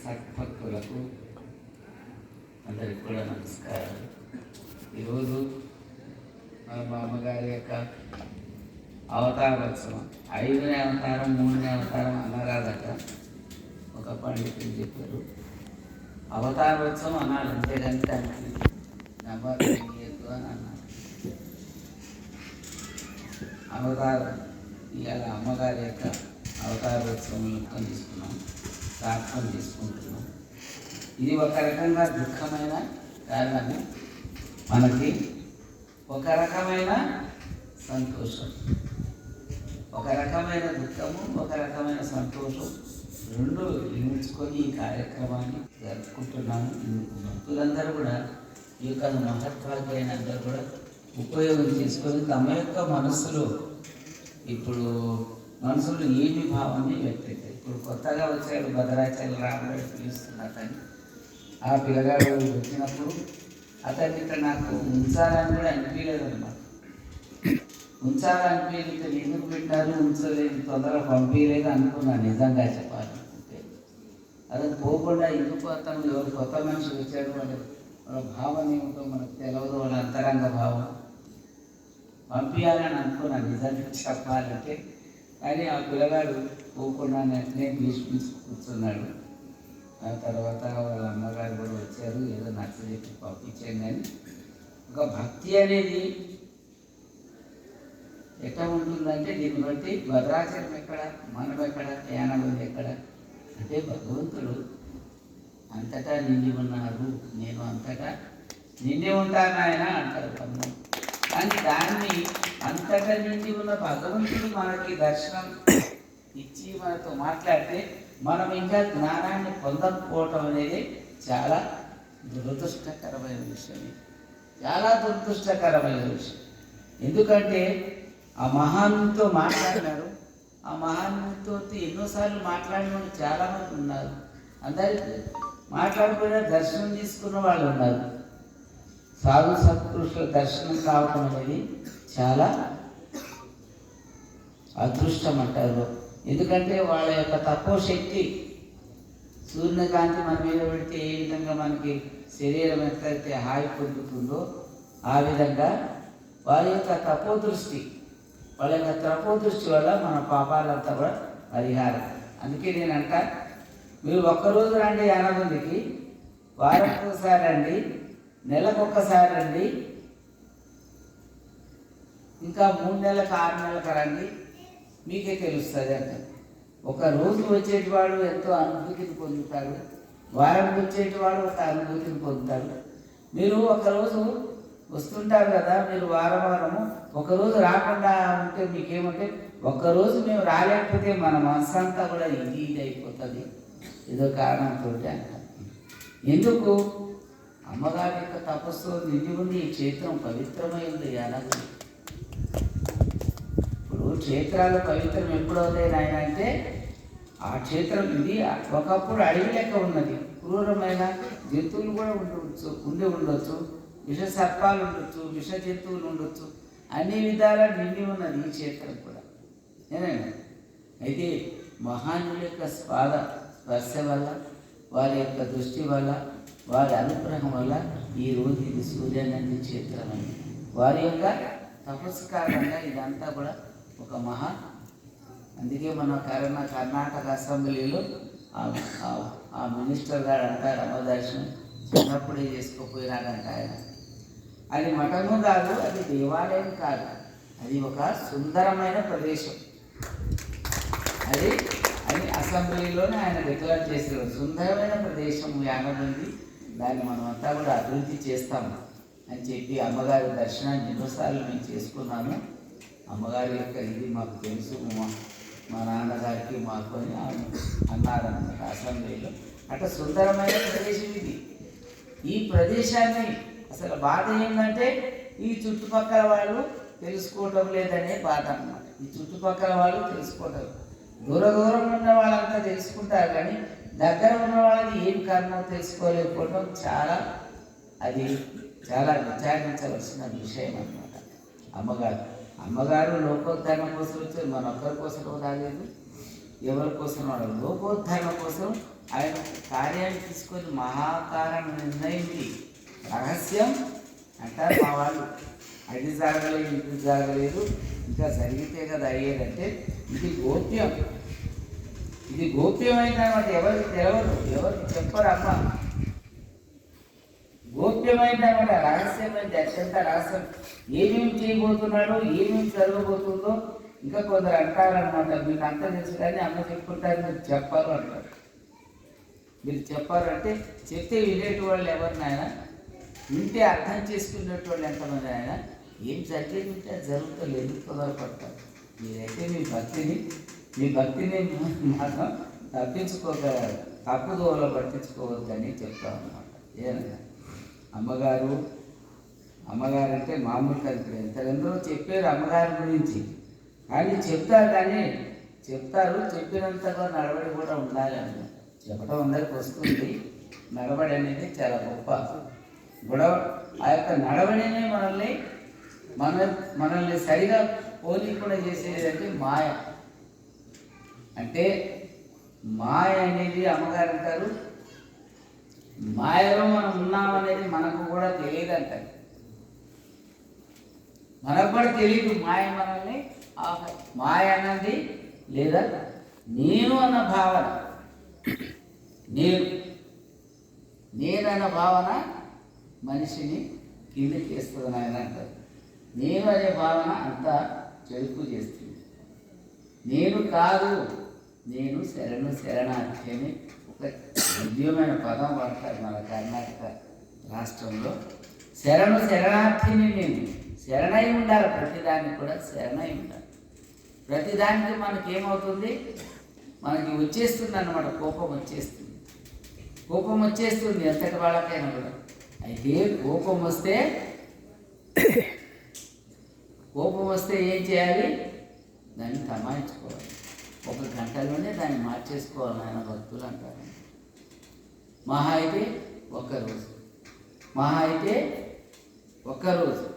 సత్భక్తులకు అందరికి కూడా నమస్కారం. ఈరోజు మన బామ్మగారి యొక్క అవతారోత్సవం. 5వ అవతారం 3వ అవతారం అనరాదట. ఒక పండితులు చెప్పారు అవతారోత్సవం అనాలి, అంతేగాని దానికి నమ్మకం లేదు అని అన్నారు. అవతారం ఇవాళ అమ్మగారి యొక్క అవతారోత్సవంలో తీసుకున్నాం, సార్థం తీసుకుంటున్నాం. ఇది ఒక రకంగా దుఃఖమైన కారణమే, మనకి ఒక రకమైన సంతోషం, ఒక రకమైన దుఃఖము, ఒక రకమైన సంతోషం రెండు లిమిట్స్కొని ఈ కార్యక్రమాన్ని జరుపుకుంటున్నాము. భక్తులందరూ కూడా ఈ యొక్క మహత్వాలైన అందరూ కూడా ఉపయోగం చేసుకొని తమ యొక్క మనసులో ఇప్పుడు మనసులో ఏమి భావాన్ని వ్యక్తవుతాయి. ఇప్పుడు కొత్తగా వచ్చాడు భద్రాచల రాముడు పిలుస్తున్నారు, కానీ ఆ పిల్లగాడు వచ్చినప్పుడు అతన్ని ఇక్కడ నాకు ఉంచాలని కూడా అనిపించలేదు అన్నమాట. ఉంచాలనిపించలేదు, ఎందుకు పెట్టారు ఉంచలేదు, తొందరగా పంపించలేదు అనుకున్నాను. నిజంగా చెప్పాలనుకుంటే అతను పోకుండా ఎందుకు అతను ఎవరు కొత్త మనిషి వచ్చాడు, వాళ్ళ భావం ఏమిటో మనకు తెలియదు, వాళ్ళ అంతరంగ భావం పంపించాలని అనుకున్నాను నిజంగా చెప్పాలంటే. కానీ ఆ పిల్లగాడు పోకుండా వెంటనే భీష్మించి కూర్చున్నాడు. ఆ తర్వాత వాళ్ళ అమ్మగారు కూడా వచ్చారు, ఏదో నచ్చజెప్పి పంపించాను. కానీ ఒక భక్తి అనేది ఎట్లా ఉంటుందంటే దీన్ని బట్టి భద్రాచలం ఎక్కడ, మనం ఎక్కడ, యానబంది ఎక్కడ అంటే భగవంతుడు అంతటా నిండి ఉన్నారు, నేను అంతటా నిండి ఉంటాను ఆయన అంటారు కొందరు. కానీ దాన్ని అంతటా నిండి ఉన్న భగవంతుడు మనకి దర్శనం ఇచ్చి మనతో మాట్లాడితే మనం ఇంకా జ్ఞానాన్ని పొందకపోవటం అనేది చాలా దురదృష్టకరమైన విషయం, చాలా దురదృష్టకరమైన విషయం. ఎందుకంటే ఆ మహానుతో మాట్లాడినారు, ఆ మహానుతో ఎన్నోసార్లు మాట్లాడిన వాళ్ళు చాలామంది ఉన్నారు. అందరికీ మాట్లాడిపోయినా దర్శనం తీసుకున్న వాళ్ళు ఉన్నారు. సాధు సత్పురుషుల దర్శనం కావడం అనేది చాలా అదృష్టం అంటారు. ఎందుకంటే వాళ్ళ యొక్క తపోశక్తి, సూర్యకాంతి మన మీద పెడితే ఏ విధంగా మనకి శరీరం ఎట్లయితే హాయి పొందుతుందో ఆ విధంగా వారి యొక్క తపోదృష్టి, వాళ్ళ యొక్క తపోదృష్టి వల్ల మన పాపాలంతా కూడా పరిహారం. అందుకే నేను అంట, మీరు ఒక్కరోజు రండి యానబందికి, వారానికి ఒకసారి రండి, నెలకు ఒక్కసారి రండి, ఇంకా 3 నెలలకు 6 నెలలకు రండి, మీకే తెలుస్తుంది అంట. ఒక రోజు వచ్చేటివాడు ఎంతో అనుభూతిని పొందుతాడు, వారానికి వచ్చేటివాడు ఒక అనుభూతిని పొందుతాడు. మీరు ఒకరోజు వస్తుంటారు కదా, మీరు వారము ఒకరోజు రాకుండా ఉంటే మీకేమంటే, ఒక్కరోజు మేము రాలేకపోతే మన మనసు అంతా కూడా ఇది అయిపోతుంది, ఏదో కారణంతో అంటారు. ఎందుకు? అమ్మగారి యొక్క తపస్సు నిండి ఉంది, ఈ క్షేత్రం పవిత్రమైంది అనగా. ఇప్పుడు క్షేత్రాలు పవిత్రం ఎప్పుడవుతాయి నాయన అంటే, ఆ క్షేత్రం ఇది ఒకప్పుడు అడవి లెక్క ఉన్నది, క్రూరమైన జంతువులు కూడా ఉండొచ్చు, విష సర్పాలు ఉండొచ్చు, విష జంతువులు ఉండొచ్చు, అన్ని విధాల నిండి ఉన్నది ఈ క్షేత్రం కూడా. ఏనండి, అయితే మహానుల యొక్క స్పర్శ వల్ల, వారి యొక్క దృష్టి వల్ల, వారి అనుగ్రహం వల్ల ఈరోజు ఇది సూర్యనంది క్షేత్రం అయింది. వారి యొక్క తపస్సు కారణంగా ఇదంతా కూడా ఒక అందుకే మన కర్ణాటక అసెంబ్లీలో ఆ మినిస్టర్ గారు అంటారు, రామదర్శనం చిన్నప్పుడే చేసుకోపోయినాడంట ఆయన. అది మఠము కాదు, అది దేవాలయం కాదు, అది ఒక సుందరమైన ప్రదేశం. అది అసెంబ్లీలోనే ఆయన డిక్లేర్ చేశారు, సుందరమైన ప్రదేశం యానబంది, దాన్ని మనం అంతా కూడా అభివృద్ధి చేస్తాము అని చెప్పి అమ్మగారి దర్శనాన్ని ఎన్నోసార్లు మేము చేసుకున్నాము. అమ్మగారి యొక్క ఇది మాకు తెలుసు, మా నాన్నగారికి మాకు అని అన్నారన్నమాట అసెంబ్లీలో. అట్లా సుందరమైన ప్రదేశం ఇది. ఈ ప్రదేశాన్ని అసలు బాధ ఏంటంటే ఈ చుట్టుపక్కల వాళ్ళు తెలుసుకోవటం లేదనే బాధ అన్నమాట. ఈ చుట్టుపక్కల వాళ్ళు తెలుసుకోవటం, దూరం ఉన్న వాళ్ళంతా తెలుసుకుంటారు, కానీ దగ్గర ఉన్న వాళ్ళది ఏం కారణం తెలుసుకోలేకపోవడం అది చాలా విచారించవలసిన విషయం అన్నమాట. అమ్మగారు లోకోద్ధరణ కోసం వచ్చారు, మన ఒక్కరి కోసం రాలేదు. ఎవరి కోసం వాడు లోకోద్ధరణ కోసం ఆయన కార్యాన్ని తీసుకొని మహాకారణ నిర్ణయించి రహస్యం అంటారు మా వాళ్ళు. అది జరగలేదు, ఇది జరగలేదు, ఇంకా జరిగితే కదా అయ్యేదంటే ఇది గోప్యం. ఇది గోప్యమైన అనమాట. ఎవరికి తెలవదు, ఎవరికి చెప్పరు అమ్మ. గోప్యమైన అనమాట, రహస్యమైంది, అత్యంత రహస్యం. ఏమేమి చేయబోతున్నాడో, ఏమేమి జరగబోతుందో ఇంకా కొందరు అంటారనమాట. మీకు అంతా తెలుసు కానీ అమ్మ చెప్పుకుంటారు, మీరు చెప్పారు అంటారు. మీరు చెప్పారు అంటే చెప్తే వినేటి వాళ్ళు ఎవరు నాయన, వింటే అర్థం చేసుకునేటి వాళ్ళు ఎంతమంది ఆయన. ఏం జరిగేది ఉంటే అది జరుగుతుంది, ఎందుకు తొందరపడతారు. మీరైతే మీ భక్తిని మాత్రం తప్పించుకోగలరు, తప్పుదోవలో పట్టించుకోవద్దని చెప్తాం అన్నమాట. ఏనగా అమ్మగారు అంటే మామూలు కాదు. ఎంతెందరో చెప్పారు అమ్మగారి గురించి, కానీ చెప్తారు చెప్పినంతగా నడవడి కూడా ఉండాలి అన్న. చెప్పడం అందరికి వస్తుంది, నడవడి అనేది చాలా గొప్ప గొడవ. ఆ యొక్క నడవడినే మనల్ని సరిగా పోనీకుండా చేసేది అంటే మాయ. అంటే మాయ అనేది అమ్మగారు అంటారు, మాయలో మనం ఉన్నామనేది మనకు కూడా తెలియదు అంటారు. మనకు కూడా తెలియదు మాయ మనల్ని మాయ అన్నది లేదా నేను అన్న భావన, నేనన్న భావన మనిషిని కిందకి వేస్తుంది ఆయన అంటారు. నేను అనే భావన అంతా చెడుపు చేస్తుంది. నేను కాదు, నేను శరణార్థి అని ఒక దివ్యమైన పదం వాడతారు మన కర్ణాటక రాష్ట్రంలో. శరణార్థిని నేను శరణై ఉండాలి. ప్రతిదానికి కూడా శరణై ఉండాలి. ప్రతిదానికి మనకేమవుతుంది, మనకి వచ్చేస్తుంది అన్నమాట. కోపం వచ్చేస్తుంది ఎంతటి వాళ్ళకైనా కూడా. అయితే కోపం వస్తే ఏం చేయాలి, దాన్ని తమాయించుకోవాలి. 1 గంటలోనే దాన్ని మార్చేసుకోవాలి ఆయన భక్తులు అంటారు. మహా అయితే ఒక్క రోజు